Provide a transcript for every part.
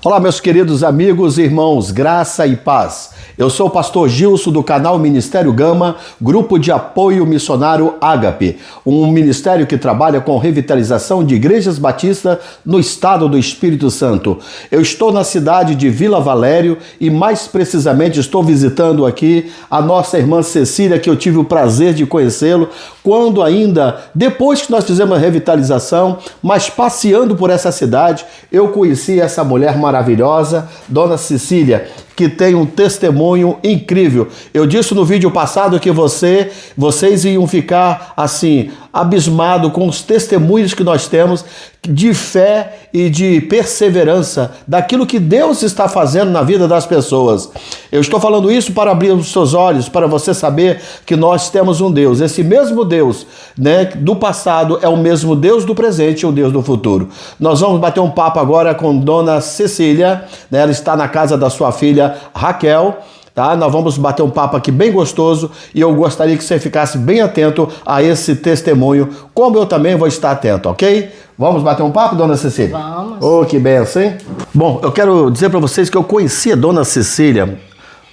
Olá, meus queridos amigos e irmãos, graça e paz. Eu sou o pastor Gilson do canal Ministério Gama, grupo de apoio missionário Ágape, um ministério que trabalha com revitalização de igrejas batistas no estado do Espírito Santo. Eu estou na cidade de Vila Valério e mais precisamente estou visitando aqui a nossa irmã Cecília, que eu tive o prazer de conhecê-lo quando ainda, depois que nós fizemos a revitalização, mas passeando por essa cidade, eu conheci essa mulher maravilhosa, Dona Cecília, que tem um testemunho incrível. Eu disse no vídeo passado que vocês iam ficar assim, abismados com os testemunhos que nós temos de fé e de perseverança daquilo que Deus está fazendo na vida das pessoas. Eu estou falando isso para abrir os seus olhos, para você saber que nós temos um Deus. Esse mesmo Deus, né, do passado é o mesmo Deus do presente e o Deus do futuro. Nós vamos bater um papo agora com Dona Cecília, né, ela está na casa da sua filha Raquel. Tá? Nós vamos bater um papo aqui bem gostoso e eu gostaria que você ficasse bem atento a esse testemunho, como eu também vou estar atento, ok? Vamos bater um papo, Dona Cecília? Vamos. Oh, que benção, hein? Bom, eu quero dizer para vocês que eu conheci a Dona Cecília,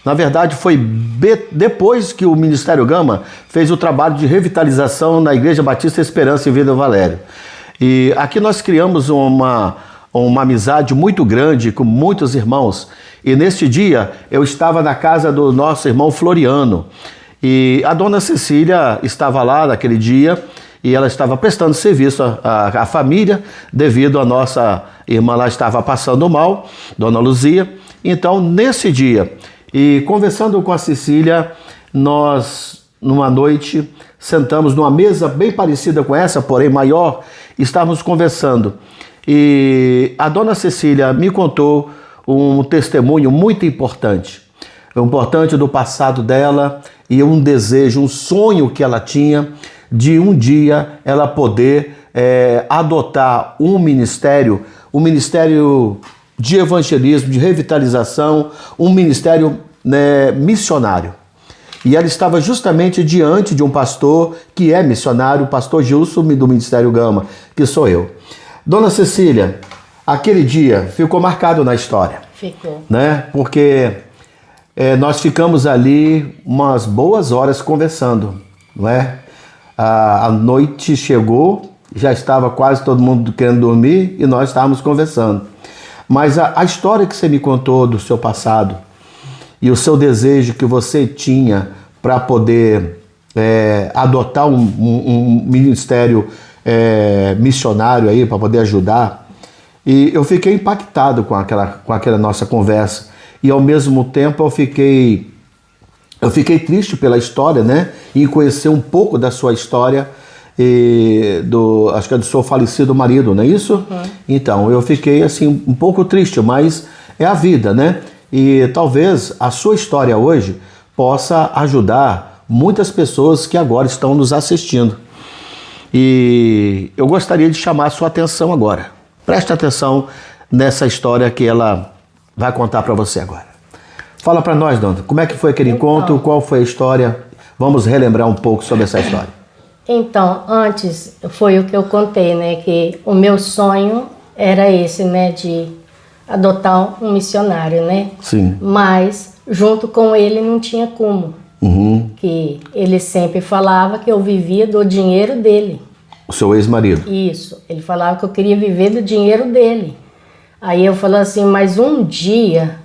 na verdade foi depois que o Ministério Gama fez o trabalho de revitalização na Igreja Batista Esperança em Vila Valério. E aqui nós criamos uma amizade muito grande com muitos irmãos. E neste dia eu estava na casa do nosso irmão Floriano e a Dona Cecília estava lá naquele dia e ela estava prestando serviço à família devido a nossa irmã lá estava passando mal, Dona Luzia. Então nesse dia, e conversando com a Cecília, nós numa noite sentamos numa mesa bem parecida com essa, porém maior, estávamos conversando. E a Dona Cecília me contou um testemunho muito importante do passado dela e um desejo, um sonho que ela tinha de um dia ela poder adotar um ministério de evangelismo, de revitalização, um ministério, né, missionário. E ela estava justamente diante de um pastor que é missionário, o pastor Gilson do Ministério Gama, que sou eu. Dona Cecília, aquele dia ficou marcado na história. Ficou. Né? Porque nós ficamos ali umas boas horas conversando. Não é? A noite chegou, já estava quase todo mundo querendo dormir e nós estávamos conversando. Mas a história que você me contou do seu passado e o seu desejo que você tinha para poder adotar um ministério missionário aí para poder ajudar, e eu fiquei impactado com aquela nossa conversa e ao mesmo tempo eu fiquei triste pela história, né, e conhecer um pouco da sua história acho que é do seu falecido marido, não é isso? Uhum. Então eu fiquei assim um pouco triste, mas é a vida, né? E talvez a sua história hoje possa ajudar muitas pessoas que agora estão nos assistindo. E eu gostaria de chamar a sua atenção agora. Preste atenção nessa história que ela vai contar para você agora. Fala para nós, Dona, como é que foi aquele encontro, qual foi a história? Vamos relembrar um pouco sobre essa história. Então, antes foi o que eu contei, né, que o meu sonho era esse, né, de adotar um missionário, né? Sim. Mas junto com ele não tinha como. Uhum. Que ele sempre falava que eu vivia do dinheiro dele. O seu ex-marido. Isso, ele falava que eu queria viver do dinheiro dele. Aí eu falei assim, mas um dia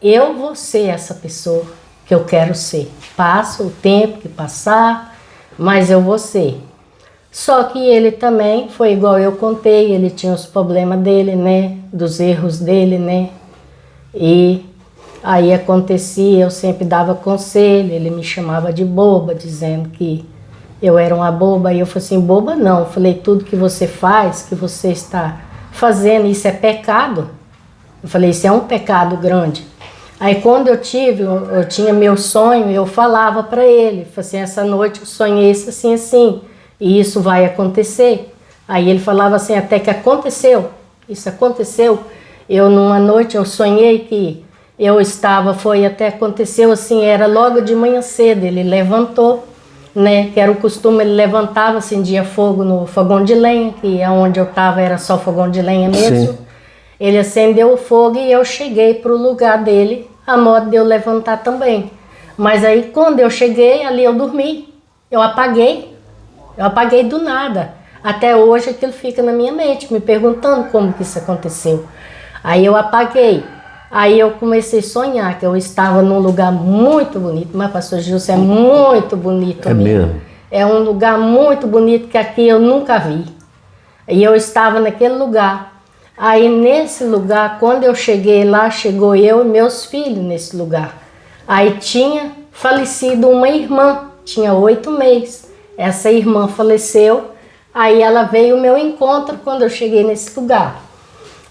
eu vou ser essa pessoa que eu quero ser. Passa o tempo que passar, mas eu vou ser. Só que ele também foi igual eu contei, ele tinha os problemas dele, né, dos erros dele, né, e aí acontecia, eu sempre dava conselho, ele me chamava de boba, dizendo que eu era uma boba, e eu falei assim, boba não, eu falei, tudo que você faz, que você está fazendo, isso é pecado. Eu falei, isso é um pecado grande. Aí quando eu tinha meu sonho, eu falava para ele, falei assim, essa noite eu sonhei isso assim, assim, e isso vai acontecer. Aí ele falava assim, até que aconteceu, isso aconteceu. Eu numa noite eu sonhei que eu estava, aconteceu assim, era logo de manhã cedo, ele levantou, né, que era o costume, ele levantava, acendia fogo no fogão de lenha, que onde eu estava era só fogão de lenha mesmo. Sim. Ele acendeu o fogo e eu cheguei para o lugar dele, a modo de eu levantar também. Mas aí quando eu cheguei ali eu dormi, eu apaguei do nada. Até hoje aquilo fica na minha mente, me perguntando como que isso aconteceu. Aí eu apaguei. Aí eu comecei a sonhar que eu estava num lugar muito bonito. Mas, pastor Gilson, é muito bonito. É mesmo? É um lugar muito bonito que aqui eu nunca vi. E eu estava naquele lugar. Aí nesse lugar, quando eu cheguei lá, chegou eu e meus filhos nesse lugar. Aí tinha falecido uma irmã, tinha 8 meses. Essa irmã faleceu. Aí ela veio ao meu encontro quando eu cheguei nesse lugar.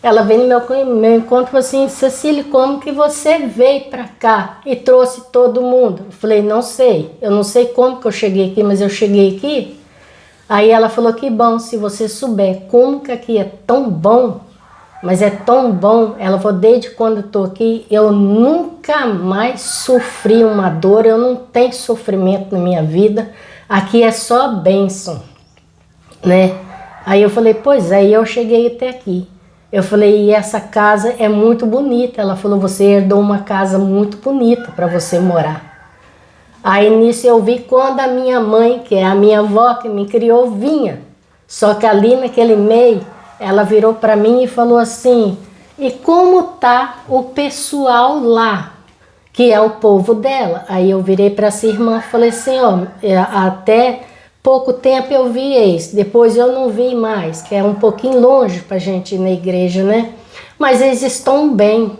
Ela veio no meu encontro e falou assim: Cecília, como que você veio para cá e trouxe todo mundo? Eu falei, não sei. Eu não sei como que eu cheguei aqui, mas eu cheguei aqui. Aí ela falou, que bom, se você souber como que aqui é tão bom, mas é tão bom. Ela falou, desde quando eu tô aqui, eu nunca mais sofri uma dor, eu não tenho sofrimento na minha vida. Aqui é só bênção, né? Aí eu falei, pois é, eu cheguei até aqui. Eu falei, e essa casa é muito bonita. Ela falou, você herdou uma casa muito bonita para você morar. Aí nisso eu vi quando a minha mãe, que é a minha avó que me criou, vinha. Só que ali naquele meio, ela virou para mim e falou assim, e como tá o pessoal lá, que é o povo dela? Aí eu virei para essa irmã e falei assim, ó, até pouco tempo eu vi eles, depois eu não vi mais, que é um pouquinho longe pra gente ir na igreja, né? Mas eles estão bem.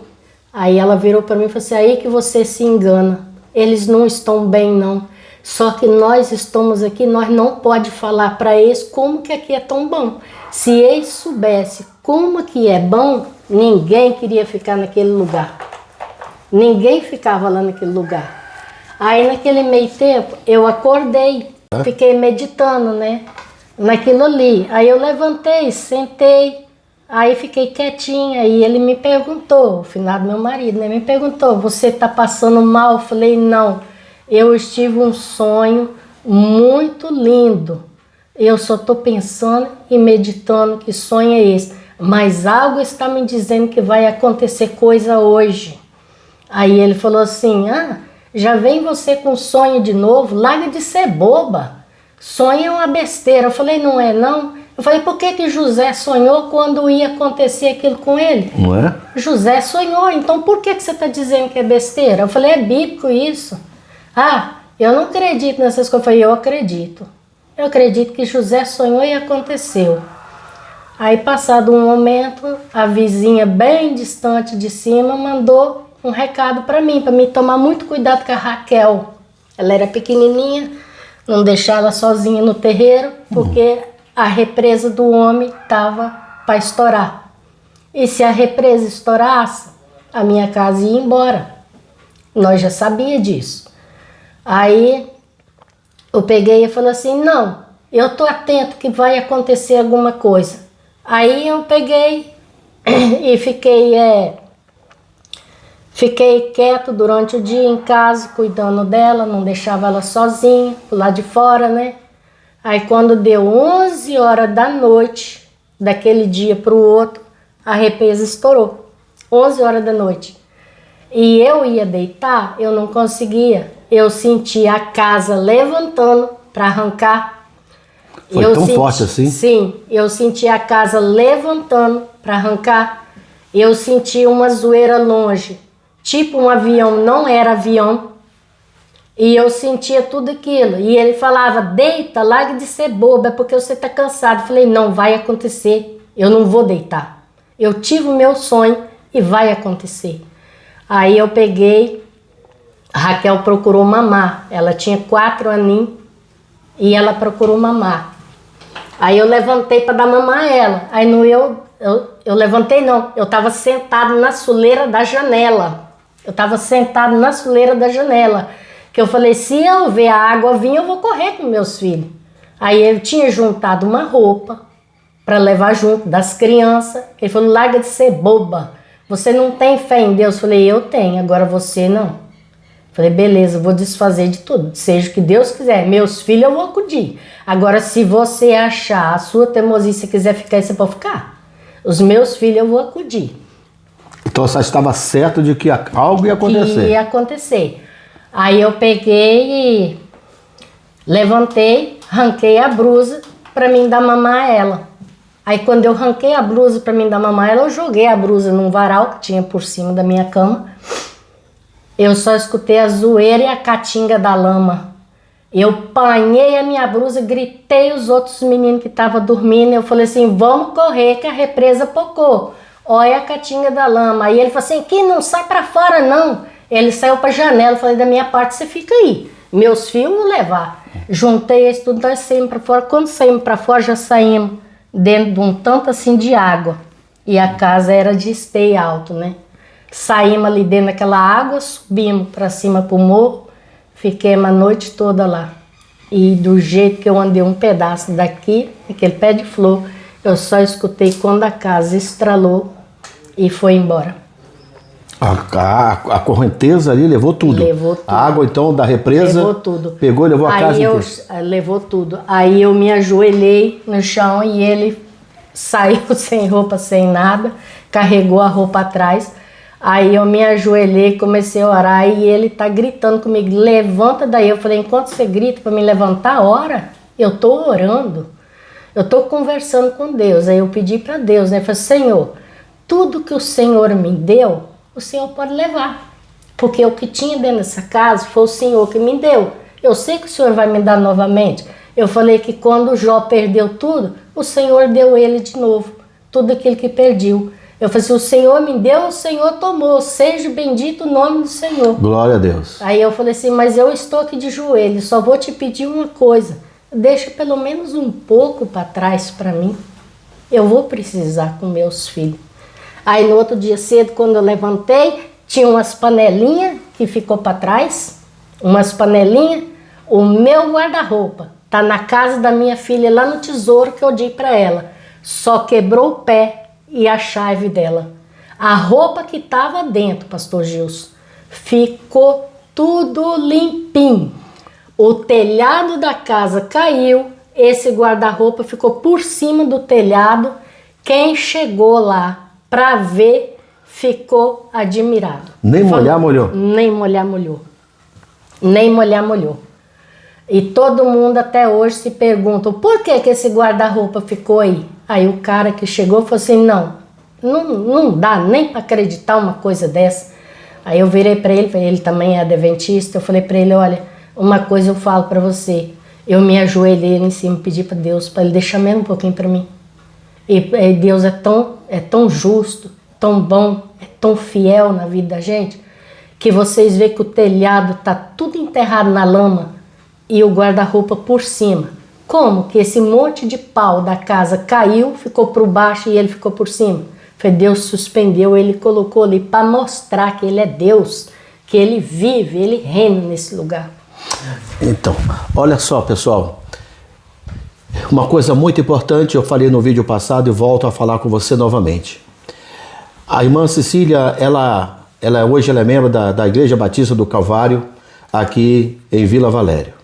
Aí ela virou para mim e falou assim, aí que você se engana, eles não estão bem não. Só que nós estamos aqui, nós não pode falar para eles como que aqui é tão bom. Se eles soubessem como que é bom, ninguém queria ficar naquele lugar. Ninguém ficava lá naquele lugar. Aí naquele meio tempo eu acordei. Fiquei meditando, né, naquilo ali. Aí eu levantei, sentei, aí fiquei quietinha. E ele me perguntou, o finado meu marido, né, me perguntou, você tá passando mal? Eu falei, não, eu tive um sonho muito lindo. Eu só tô pensando e meditando que sonho é esse. Mas algo está me dizendo que vai acontecer coisa hoje. Aí ele falou assim, já vem você com sonho de novo? Larga de ser boba. Sonho é uma besteira. Eu falei, não é não? Eu falei, por que José sonhou quando ia acontecer aquilo com ele? Não é? José sonhou, então por que você está dizendo que é besteira? Eu falei, é bíblico isso. Eu não acredito nessas coisas. Eu falei, eu acredito. Eu acredito que José sonhou e aconteceu. Aí passado um momento, a vizinha bem distante de cima mandou um recado para mim tomar muito cuidado com a Raquel. Ela era pequenininha, não deixar ela sozinha no terreiro, porque a represa do homem estava para estourar. E se a represa estourasse, a minha casa ia embora. Nós já sabia disso. Aí eu peguei e falei assim, não, eu tô atento que vai acontecer alguma coisa. Aí eu peguei e Fiquei quieto durante o dia em casa, cuidando dela, não deixava ela sozinha, lá de fora, né? Aí quando deu 11 horas da noite, daquele dia para o outro, a represa estourou. 11 horas da noite. E eu ia deitar, eu não conseguia. Eu sentia a casa levantando para arrancar. Foi tão forte assim? Sim, eu senti a casa levantando para arrancar. Eu senti uma zoeira longe. Tipo um avião, não era avião. E eu sentia tudo aquilo. E ele falava, deita, larga de ser boba, é porque você tá cansado. Eu falei, não, vai acontecer. Eu não vou deitar. Eu tive o meu sonho e vai acontecer. Aí eu peguei, a Raquel procurou mamar. Ela tinha 4 aninhos e ela procurou mamar. Aí eu levantei para dar mamar a ela. Aí eu levantei não, eu estava sentado na soleira da janela. Que eu falei, se eu ver a água vir, eu vou correr com meus filhos. Aí eu tinha juntado uma roupa para levar junto das crianças. Ele falou, larga de ser boba. Você não tem fé em Deus? Eu falei, eu tenho, agora você não. Falei, beleza, eu vou desfazer de tudo, seja o que Deus quiser. Meus filhos eu vou acudir. Agora, se você achar a sua teimosia, se quiser ficar, você pode ficar. Os meus filhos eu vou acudir. Então você estava certo de que algo ia acontecer. Que ia acontecer. Aí eu peguei e levantei, arranquei a blusa para mim dar mamar a ela. Aí quando eu arranquei a blusa para mim dar mamar a ela, eu joguei a blusa num varal que tinha por cima da minha cama. Eu só escutei a zoeira e a catinga da lama. Eu panhei a minha blusa, gritei os outros meninos que estavam dormindo. Eu falei assim, vamos correr que a represa pocou. Olha a catinga da lama. Aí ele falou assim, que não sai pra fora não. Ele saiu pra janela, eu falei, da minha parte você fica aí. Meus filhos vão levar. Juntei eles tudo, nós saímos pra fora. Quando saímos pra fora, já saímos dentro de um tanto assim de água. E a casa era de esteio alto, né? Saímos ali dentro daquela água, subimos pra cima pro morro. Fiquemos a noite toda lá. E do jeito que eu andei um pedaço daqui, aquele pé de flor, eu só escutei quando a casa estralou e foi embora. A correnteza ali levou tudo. Levou tudo. A água então da represa levou tudo. Pegou e levou a casa inteira. Levou tudo. Aí eu me ajoelhei no chão e ele saiu sem roupa, sem nada, carregou a roupa atrás. Aí eu me ajoelhei, comecei a orar e ele tá gritando comigo, levanta daí. Eu falei, enquanto você grita para me levantar, ora, eu tô orando, eu tô conversando com Deus. Aí eu pedi para Deus, né? Eu falei, Senhor, tudo que o Senhor me deu, o Senhor pode levar. Porque o que tinha dentro dessa casa foi o Senhor que me deu. Eu sei que o Senhor vai me dar novamente. Eu falei que quando Jó perdeu tudo, o Senhor deu ele de novo, tudo aquilo que perdeu. Eu falei assim, o Senhor me deu, o Senhor tomou, seja bendito o nome do Senhor. Glória a Deus. Aí eu falei assim, mas eu estou aqui de joelho, só vou te pedir uma coisa, deixa pelo menos um pouco para trás para mim, eu vou precisar com meus filhos. Aí no outro dia cedo, quando eu levantei, tinha umas panelinhas que ficou para trás, umas panelinhas, o meu guarda-roupa tá na casa da minha filha lá no tesouro que eu dei para ela, só quebrou o pé e a chave dela. A roupa que estava dentro, pastor Gilson, ficou tudo limpinho. O telhado da casa caiu, esse guarda-roupa ficou por cima do telhado. Quem chegou lá para ver ficou admirado. Nem molhar, molhou? Nem molhar, molhou. Nem molhar, molhou. E todo mundo até hoje se pergunta, por que esse guarda-roupa ficou aí? Aí o cara que chegou falou assim, não dá nem para acreditar uma coisa dessa. Aí eu virei para ele também é adventista, eu falei para ele, olha, uma coisa eu falo para você, eu me ajoelhei em cima e pedi para Deus, para ele deixar mesmo um pouquinho para mim. E Deus é tão justo, tão bom, é tão fiel na vida da gente, que vocês veem que o telhado tá tudo enterrado na lama e o guarda-roupa por cima. Como que esse monte de pau da casa caiu, ficou por baixo e ele ficou por cima? Foi Deus suspendeu, ele colocou ali para mostrar que ele é Deus, que ele vive, ele reina nesse lugar. Então, olha só, pessoal. Uma coisa muito importante, eu falei no vídeo passado e volto a falar com você novamente. A irmã Cecília, hoje ela é membro da Igreja Batista do Calvário, aqui em Vila Valério.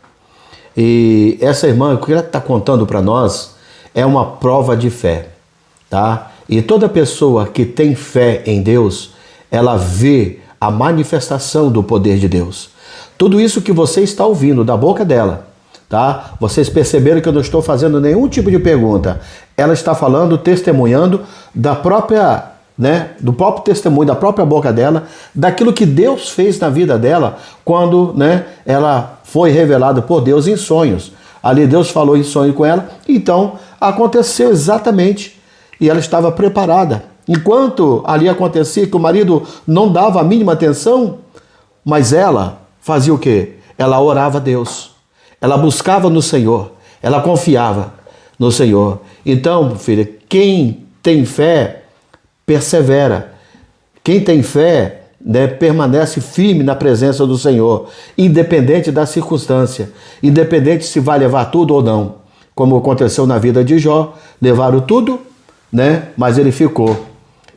E essa irmã, o que ela está contando para nós é uma prova de fé, tá? E toda pessoa que tem fé em Deus, ela vê a manifestação do poder de Deus. Tudo isso que você está ouvindo da boca dela, tá? Vocês perceberam que eu não estou fazendo nenhum tipo de pergunta. Ela está falando, testemunhando da própria, do próprio testemunho, da própria boca dela, daquilo que Deus fez na vida dela quando, ela foi revelada por Deus em sonhos. Ali Deus falou em sonho com ela, então aconteceu exatamente e ela estava preparada. Enquanto ali acontecia que o marido não dava a mínima atenção, mas ela fazia o quê? Ela orava a Deus, ela buscava no Senhor, ela confiava no Senhor. Então, filha, quem tem fé, persevera. Quem tem fé, permanece firme na presença do Senhor, independente da circunstância, independente se vai levar tudo ou não. Como aconteceu na vida de Jó, levaram tudo, mas ele ficou.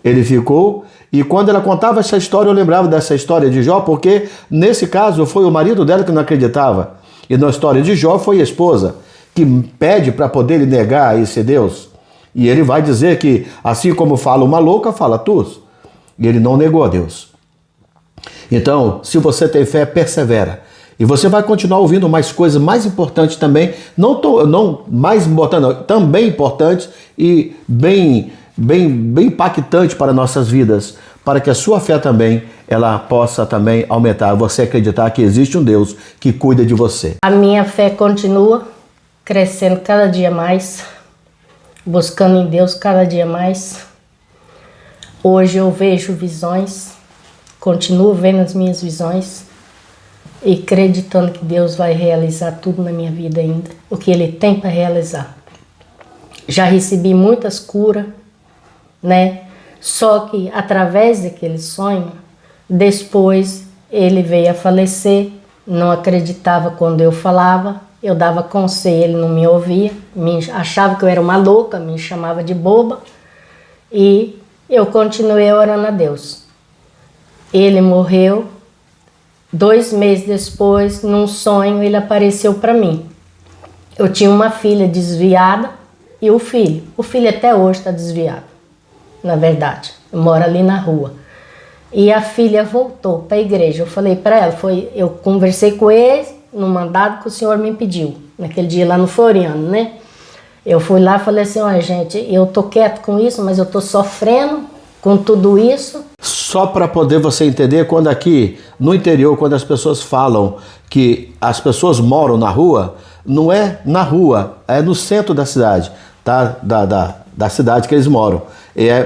Ele ficou, e quando ela contava essa história, eu lembrava dessa história de Jó, porque nesse caso foi o marido dela que não acreditava. E na história de Jó foi a esposa que pede para poder negar esse Deus. E ele vai dizer que, assim como fala uma louca, fala tu. E ele não negou a Deus. Então, se você tem fé, persevera. E você vai continuar ouvindo mais coisas mais importantes também, não mais importantes, não, também importantes e bem impactantes para nossas vidas, para que a sua fé também, ela possa também aumentar, você acreditar que existe um Deus que cuida de você. A minha fé continua crescendo cada dia mais, buscando em Deus cada dia mais. Hoje eu vejo visões, continuo vendo as minhas visões e acreditando que Deus vai realizar tudo na minha vida ainda, o que Ele tem para realizar. Já recebi muitas curas, né? Só que através daquele sonho, depois ele veio a falecer, não acreditava quando eu falava, eu dava conselho, ele não me ouvia, achava que eu era uma louca, me chamava de boba e eu continuei orando a Deus. Ele morreu, 2 meses depois, num sonho, ele apareceu para mim. Eu tinha uma filha desviada e o filho até hoje está desviado, na verdade, mora ali na rua. E a filha voltou para a igreja. Eu falei para ela, eu conversei com ele no mandado que o senhor me pediu, naquele dia lá no Floriano, né? Eu fui lá e falei assim, olha gente, eu tô quieto com isso, mas eu tô sofrendo com tudo isso. Só para poder você entender, quando aqui no interior, quando as pessoas falam que as pessoas moram na rua, não é na rua, é no centro da cidade, tá? Da cidade que eles moram.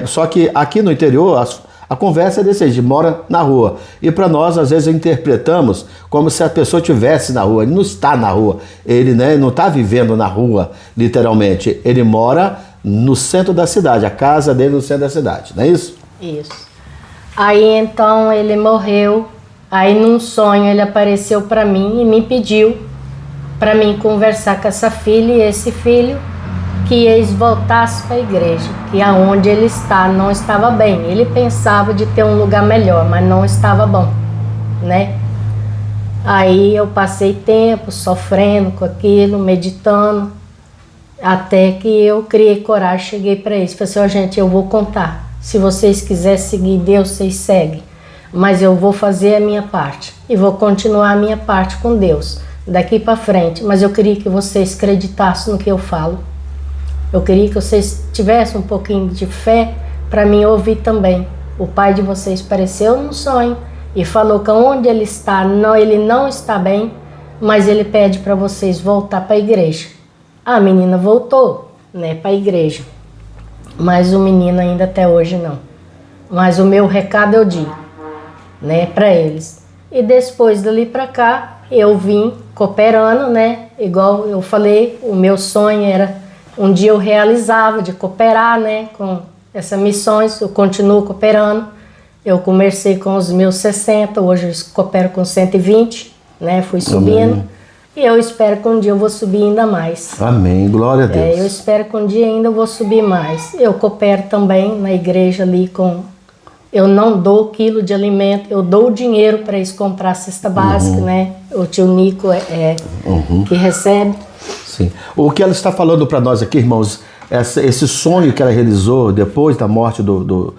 Só que aqui no interior, a conversa é desse jeito, mora na rua. E para nós, às vezes, interpretamos como se a pessoa estivesse na rua. Ele não está na rua, ele, né, não está vivendo na rua, literalmente. Ele mora no centro da cidade, a casa dele no centro da cidade, não é isso? Isso. Aí então ele morreu, aí num sonho ele apareceu para mim e me pediu para mim conversar com essa filha e esse filho, que eles voltassem para a igreja, que aonde ele está não estava bem. Ele pensava de ter um lugar melhor, mas não estava bom, né? Aí eu passei tempo sofrendo com aquilo, meditando, até que eu criei coragem, cheguei para eles, falei assim, ó gente, eu vou contar. Se vocês quiserem seguir Deus, vocês seguem. Mas eu vou fazer a minha parte e vou continuar a minha parte com Deus daqui para frente. Mas eu queria que vocês acreditassem no que eu falo. Eu queria que vocês tivessem um pouquinho de fé para mim ouvir também. O pai de vocês apareceu num sonho e falou que onde ele está, ele não está bem, mas ele pede para vocês voltar para a igreja. A menina voltou, né, para a igreja. Mas o menino ainda até hoje não. Mas o meu recado eu digo, né, para eles. E depois dali para cá, eu vim cooperando, né, igual eu falei, o meu sonho era, um dia eu realizava de cooperar, né, com essas missões, eu continuo cooperando. Eu comecei com os meus 60, hoje eu coopero com 120, né, fui subindo. Amém. E eu espero que um dia eu vou subir ainda mais. Amém, glória a Deus. Eu espero que um dia ainda eu vou subir mais. Eu coopero também na igreja ali com... Eu não dou quilo de alimento, eu dou dinheiro para eles comprar a cesta básica, né? O tio Nico que recebe. Sim. O que ela está falando para nós aqui, irmãos, esse sonho que ela realizou depois da morte do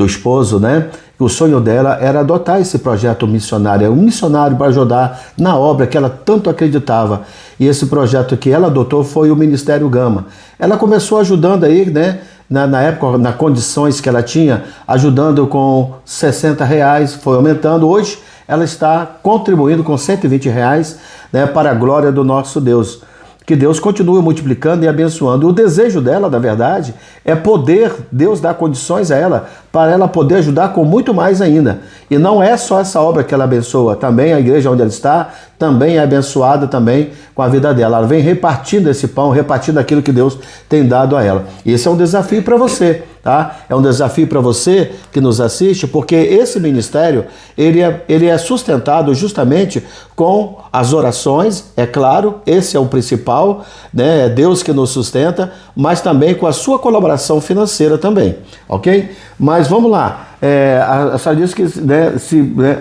esposo, né? O sonho dela era adotar esse projeto missionário, um missionário para ajudar na obra que ela tanto acreditava. E esse projeto que ela adotou foi o Ministério Gama. Ela começou ajudando aí, né? Na época, nas condições que ela tinha, ajudando com R$60, foi aumentando. Hoje ela está contribuindo com R$120, né, para a glória do nosso Deus. Que Deus continue multiplicando e abençoando. O desejo dela, na verdade, é poder, Deus dar condições a ela, para ela poder ajudar com muito mais ainda. E não é só essa obra que ela abençoa, também a igreja onde ela está, também é abençoada também com a vida dela. Ela vem repartindo esse pão, repartindo aquilo que Deus tem dado a ela. E esse é um desafio para você, tá? É um desafio para você que nos assiste, porque esse ministério, ele é sustentado justamente com as orações, é claro, esse é o principal, né? É Deus que nos sustenta, mas também com a sua colaboração financeira também, ok? Mas vamos lá, a senhora disse que, né,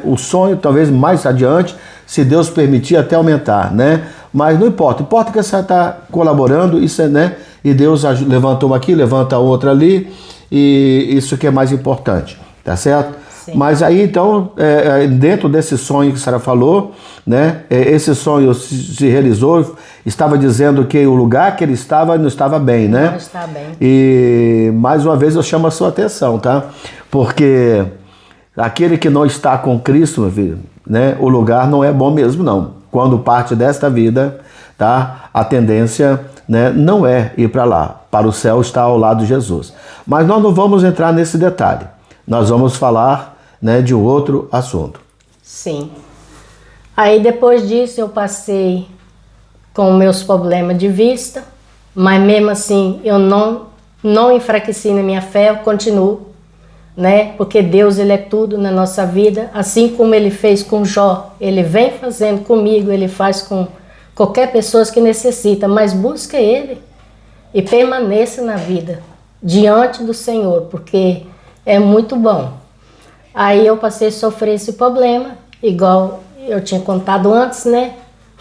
o sonho talvez mais adiante, se Deus permitir, até aumentar, né? Mas não importa, importa que você está colaborando, isso é, né? e Deus levanta uma aqui, levanta outra ali, e isso que é mais importante, tá certo? Sim. Mas aí então, dentro desse sonho que a senhora falou, né, esse sonho se realizou, estava dizendo que o lugar que ele estava não estava bem, né? Não está bem. E mais uma vez eu chamo a sua atenção, tá? Porque aquele que não está com Cristo, meu filho, né, o lugar não é bom mesmo, não. Quando parte desta vida, tá? A tendência, né, não é ir para lá, para o céu estar ao lado de Jesus. Mas nós não vamos entrar nesse detalhe. Nós vamos falar, né, de outro assunto. Sim. Aí depois disso eu passei com meus problemas de vista, mas mesmo assim eu não enfraqueci na minha fé, eu continuo, né? Porque Deus, ele é tudo na nossa vida, assim como ele fez com Jó, ele vem fazendo comigo, ele faz com qualquer pessoa que necessita, mas busque ele e permaneça na vida diante do Senhor, porque é muito bom. Aí eu passei a sofrer esse problema, igual eu tinha contado antes, né?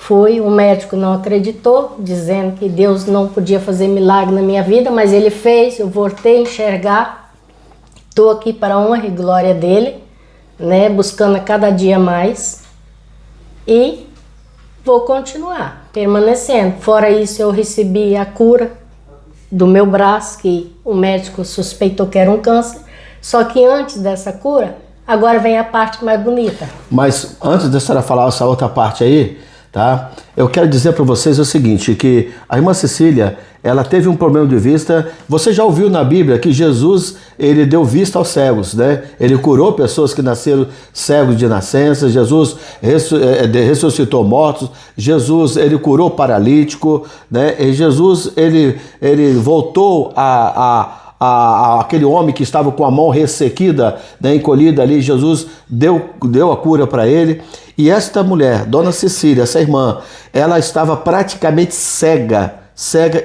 O médico não acreditou, dizendo que Deus não podia fazer milagre na minha vida, mas ele fez, eu voltei a enxergar. Estou aqui para a honra e glória dele, né? Buscando a cada dia mais. E vou continuar permanecendo. Fora isso, eu recebi a cura do meu braço, que o médico suspeitou que era um câncer. Só que antes dessa cura, agora vem a parte mais bonita. Mas antes da senhora falar essa outra parte aí, tá? Eu quero dizer para vocês o seguinte, que a irmã Cecília, ela teve um problema de vista. Você já ouviu na Bíblia que Jesus, ele deu vista aos cegos, né? Ele curou pessoas que nasceram cegos de nascença. Jesus ressuscitou mortos. Jesus, ele curou paralítico, né? E Jesus, ele voltou aquele homem que estava com a mão ressequida, né, encolhida ali. Jesus deu a cura para ele. E esta mulher, Dona Cecília, essa irmã, ela estava praticamente cega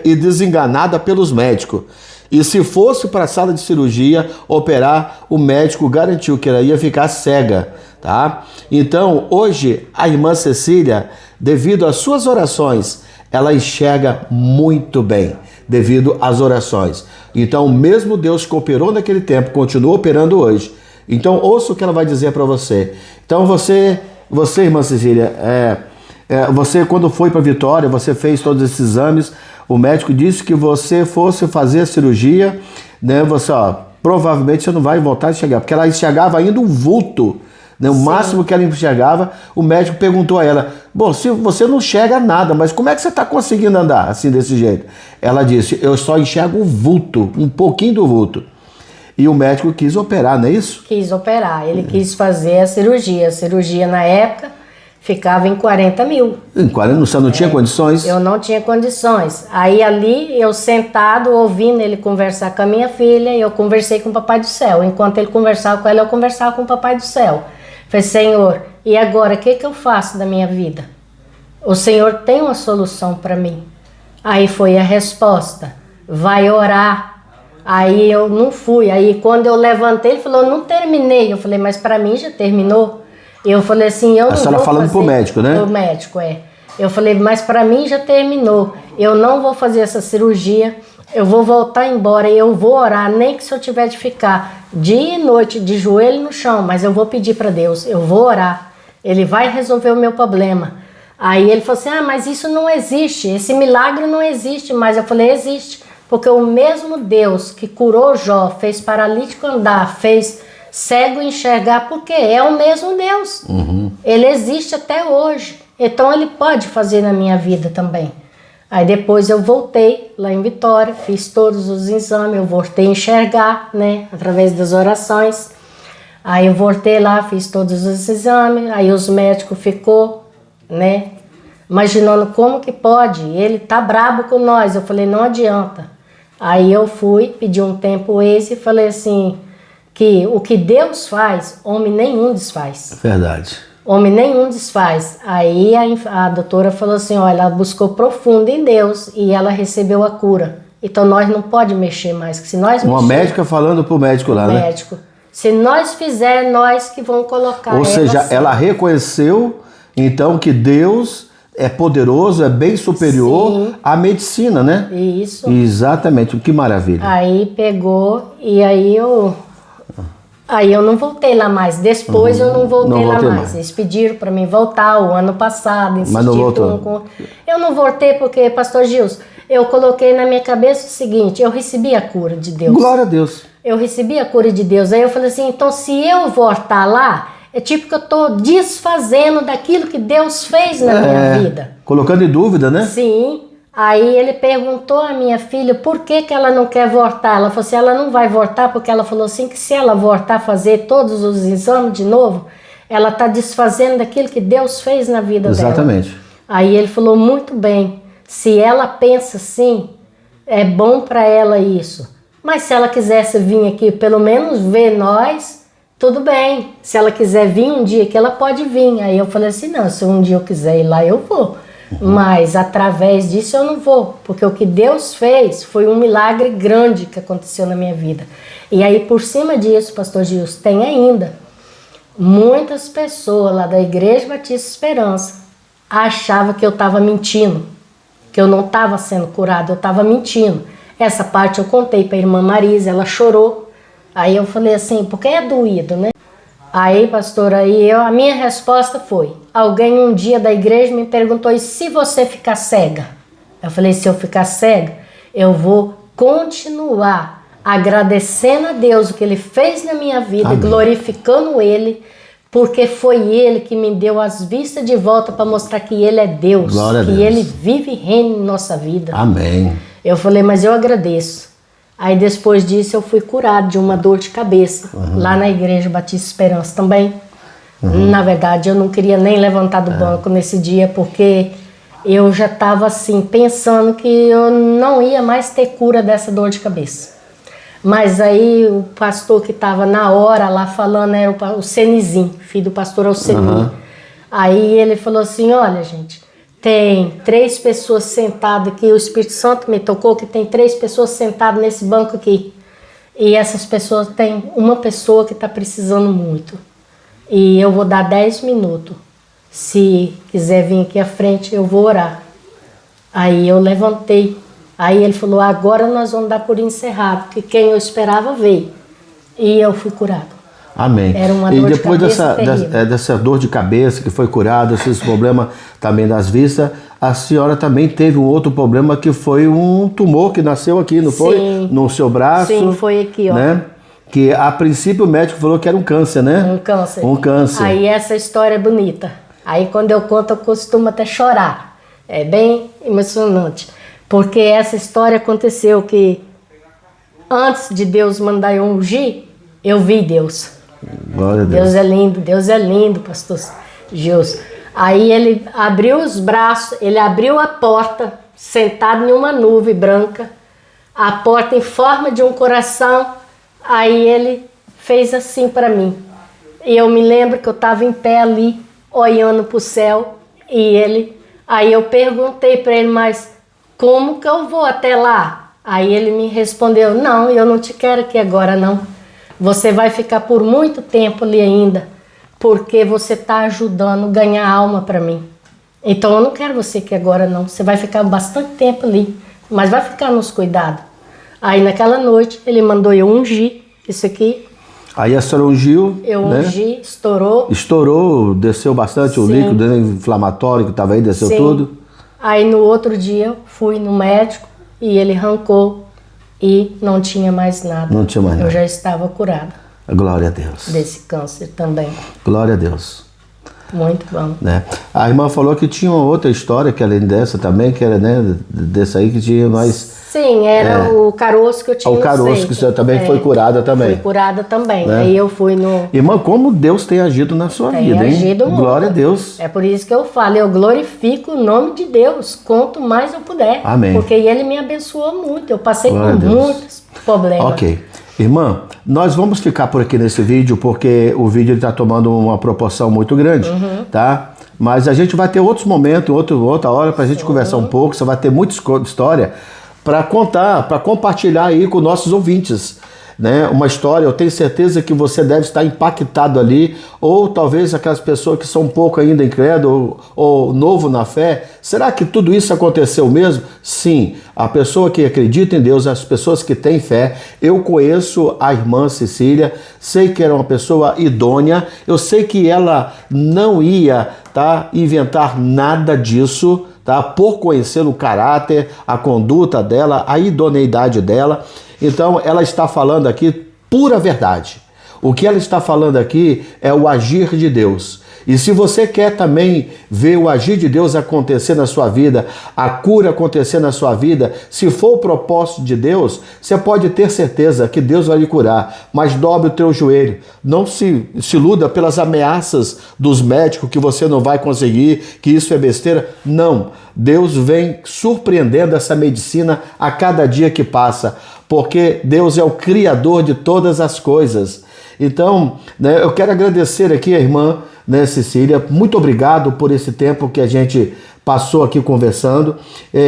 e desenganada pelos médicos. E se fosse para a sala de cirurgia operar, o médico garantiu que ela ia ficar cega, tá? Então, hoje, a irmã Cecília, devido às suas orações, ela enxerga muito bem, devido às orações. Então, mesmo Deus que operou naquele tempo, continua operando hoje. Então, ouça o que ela vai dizer para você. Então, você, irmã Cecília, você quando foi para Vitória, você fez todos esses exames, o médico disse que você fosse fazer a cirurgia, né? Você, provavelmente você não vai voltar a enxergar, porque ela enxergava ainda um vulto, né? O máximo que ela enxergava. O médico perguntou a ela: bom, se você não enxerga nada, mas como é que você está conseguindo andar assim desse jeito? Ela disse: eu só enxergo um vulto, um pouquinho do vulto. E o médico quis operar, não é isso? Quis operar, ele quis fazer a cirurgia. A cirurgia na época ficava em 40 mil. Em 40, você não tinha condições? Eu não tinha condições. Aí ali, eu sentado, ouvindo ele conversar com a minha filha, eu conversei com o Papai do Céu. Enquanto ele conversava com ela, eu conversava com o Papai do Céu. Falei: Senhor, e agora, o que eu faço da minha vida? O Senhor tem uma solução para mim. Aí foi a resposta: vai orar. Aí eu não fui. Aí quando eu levantei, ele falou: não terminei. Eu falei: mas para mim já terminou. Eu falei assim: eu não vou fazer. A senhora falando pro médico, né? Pro médico, Eu falei: mas para mim já terminou. Eu não vou fazer essa cirurgia. Eu vou voltar embora e eu vou orar, nem que se eu tiver de ficar dia e noite de joelho no chão, mas eu vou pedir para Deus, eu vou orar. Ele vai resolver o meu problema. Aí ele falou assim: mas isso não existe, esse milagre não existe mais. Eu falei: existe, porque o mesmo Deus que curou Jó, fez paralítico andar, fez cego enxergar, porque é o mesmo Deus. Ele existe até hoje, então ele pode fazer na minha vida também. Aí depois eu voltei lá em Vitória, fiz todos os exames, eu voltei a enxergar, né, através das orações. Aí eu voltei lá, fiz todos os exames, aí os médicos ficou, né, imaginando como que pode, ele tá brabo com nós. Eu falei: não adianta. Aí eu fui, pedi um tempo esse e falei assim, que o que Deus faz, homem nenhum desfaz. Verdade. Homem nenhum desfaz. Aí a doutora falou assim: olha, ela buscou profundo em Deus e ela recebeu a cura. Então nós não pode mexer mais, que se nós uma médica falando pro médico lá, né? Médico. Se nós fizer, nós que vamos colocar. Ou seja, ela reconheceu então que Deus é poderoso, é bem superior Sim. à medicina, né? Isso. Exatamente, que maravilha. Aí pegou e aí eu não voltei lá mais. Depois eu não voltei lá mais. Eles pediram para mim voltar o ano passado. Mas não voltou? Eu não voltei porque, pastor Gilson, eu coloquei na minha cabeça o seguinte, eu recebi a cura de Deus. Glória a Deus. Eu recebi a cura de Deus. Aí eu falei assim, então se eu voltar lá, é tipo que eu estou desfazendo daquilo que Deus fez na minha vida. Colocando em dúvida, né? Sim. Aí ele perguntou à minha filha por que ela não quer voltar. Ela falou assim, ela não vai voltar porque ela falou assim que se ela voltar a fazer todos os exames de novo, ela está desfazendo daquilo que Deus fez na vida dela. Exatamente. Aí ele falou, muito bem, se ela pensa assim, é bom para ela isso. Mas se ela quisesse vir aqui pelo menos ver nós, tudo bem. Se ela quiser vir um dia que ela pode vir. Aí eu falei assim, não, se um dia eu quiser ir lá, eu vou. Mas através disso eu não vou, porque o que Deus fez foi um milagre grande que aconteceu na minha vida. E aí por cima disso, pastor Gilson, tem ainda muitas pessoas lá da Igreja Batista Esperança achavam que eu estava mentindo, que eu não estava sendo curada, eu estava mentindo. Essa parte eu contei para a irmã Marisa, ela chorou. Aí eu falei assim, porque é doído, né? Aí, pastor, a minha resposta foi, alguém um dia da igreja me perguntou, e se você ficar cega? Eu falei, se eu ficar cega, eu vou continuar agradecendo a Deus o que Ele fez na minha vida, Amém. Glorificando Ele, porque foi Ele que me deu as vistas de volta para mostrar que Ele é Deus, Glória a que Deus. Ele vive e reina em nossa vida. Amém. Eu falei, mas eu agradeço. Aí depois disso eu fui curado de uma dor de cabeça, lá na Igreja Batista Esperança também. Na verdade eu não queria nem levantar do banco nesse dia, porque eu já estava assim, pensando que eu não ia mais ter cura dessa dor de cabeça. Mas aí o pastor que estava na hora lá falando era o Senizinho, filho do pastor Alcemir. Aí ele falou assim, olha gente, tem 3 pessoas sentadas aqui, o Espírito Santo me tocou que tem 3 pessoas sentadas nesse banco aqui. E essas pessoas, tem uma pessoa que está precisando muito. E eu vou dar 10 minutos. Se quiser vir aqui à frente, eu vou orar. Aí eu levantei. Aí ele falou, agora nós vamos dar por encerrado, que quem eu esperava veio. E eu fui curado. Amém. Era uma e dor depois de cabeça terrível. dessa dor de cabeça que foi curada, esse problema também das vistas, a senhora também teve um outro problema que foi um tumor que nasceu aqui, não foi? Sim. No seu braço. Sim, foi aqui, ó. Né? Que a princípio o médico falou que era um câncer, né? Um câncer. Um câncer. Aí essa história é bonita. Aí quando eu conto, eu costumo até chorar. É bem emocionante. Porque essa história aconteceu que antes de Deus mandar eu ungir, eu vi Deus. Glória a Deus. Deus é lindo, pastor Gilson. Aí ele abriu os braços, ele abriu a porta, sentado em uma nuvem branca, a porta em forma de um coração, aí ele fez assim para mim. E eu me lembro que eu estava em pé ali, olhando para o céu, aí eu perguntei para ele, mas como que eu vou até lá? Aí ele me respondeu, não, eu não te quero aqui agora não. Você vai ficar por muito tempo ali ainda, porque você está ajudando a ganhar alma para mim. Então eu não quero você aqui agora não. Você vai ficar bastante tempo ali, mas vai ficar nos cuidados. Aí naquela noite ele mandou eu ungir isso aqui. Aí a senhora ungiu, Eu né? ungi, estourou. Estourou, desceu bastante o Sim. líquido, né, inflamatório que estava aí, desceu Sim. tudo. Aí no outro dia eu fui no médico e ele arrancou e não tinha mais nada. Não tinha mais nada. Eu já estava curada Glória a Deus. desse câncer também. Glória a Deus. Muito bom. Né? A irmã falou que tinha uma outra história, que além dessa também, que era, né, dessa aí que tinha mais... Sim, era o caroço que eu tinha O no caroço seio. que você também foi curada também. Fui curada também. Né? Aí eu fui no... Irmã, como Deus tem agido na sua Tem vida, hein? agido muito. Glória a Deus. É por isso que eu falo, eu glorifico o nome de Deus, quanto mais eu puder. Amém. Porque Ele me abençoou muito, eu passei Glória a por Deus. muitos problemas. Ok. Irmã, nós vamos ficar por aqui nesse vídeo, porque o vídeo está tomando uma proporção muito grande, tá? Mas a gente vai ter outros momentos, outra hora para a gente conversar um pouco. Você vai ter muita história para contar, para compartilhar aí com nossos ouvintes. né, uma história, eu tenho certeza que você deve estar impactado ali, ou talvez aquelas pessoas que são um pouco ainda incrédulo ou novo na fé. Será que tudo isso aconteceu mesmo? Sim, a pessoa que acredita em Deus, as pessoas que têm fé. Eu conheço a irmã Cecília, sei que era uma pessoa idônea, eu sei que ela não ia inventar nada disso, por conhecer o caráter, a conduta dela, a idoneidade dela. Então ela está falando aqui pura verdade. O que ela está falando aqui é o agir de Deus. E se você quer também ver o agir de Deus acontecer na sua vida, a cura acontecer na sua vida, se for o propósito de Deus, você pode ter certeza que Deus vai lhe curar. Mas dobre o teu joelho. Não se iluda pelas ameaças dos médicos que você não vai conseguir, que isso é besteira. Não. Deus vem surpreendendo essa medicina a cada dia que passa, porque Deus é o Criador de todas as coisas. Então, né, eu quero agradecer aqui a irmã, né, Cecília, muito obrigado por esse tempo que a gente passou aqui conversando.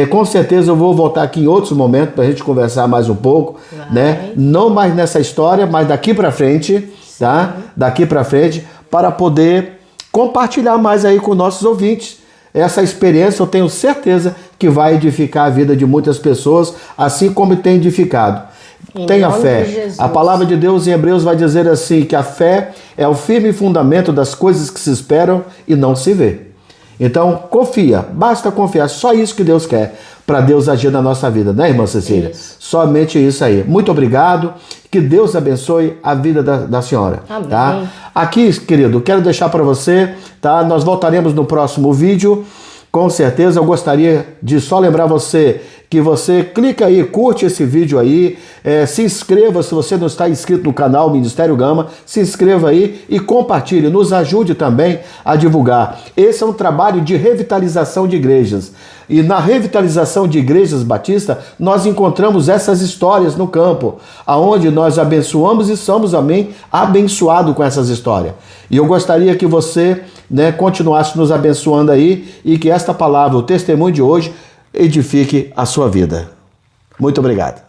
Com certeza eu vou voltar aqui em outros momentos para a gente conversar mais um pouco, né? Não mais nessa história, mas daqui para frente, tá? Daqui para frente, para poder compartilhar mais aí com nossos ouvintes. Essa experiência eu tenho certeza que vai edificar a vida de muitas pessoas, assim como tem edificado. Tenha fé. A palavra de Deus em Hebreus vai dizer assim, que a fé é o firme fundamento das coisas que se esperam e não se vê. Então, confia, basta confiar, só isso que Deus quer, para Deus agir na nossa vida, né, irmã Cecília? Isso. Somente isso aí. Muito obrigado, que Deus abençoe a vida da senhora. Amém. Tá? Aqui, querido, quero deixar para você, tá? Nós voltaremos no próximo vídeo, com certeza. Eu gostaria de só lembrar você que você clica aí, curte esse vídeo aí, se inscreva se você não está inscrito no canal Ministério Gama, se inscreva aí e compartilhe, nos ajude também a divulgar. Esse é um trabalho de revitalização de igrejas. E na revitalização de igrejas batistas, nós encontramos essas histórias no campo, aonde nós abençoamos e somos, amém, abençoados com essas histórias. E eu gostaria que você, né, continuasse nos abençoando aí e que esta palavra, o testemunho de hoje, edifique a sua vida. Muito obrigado.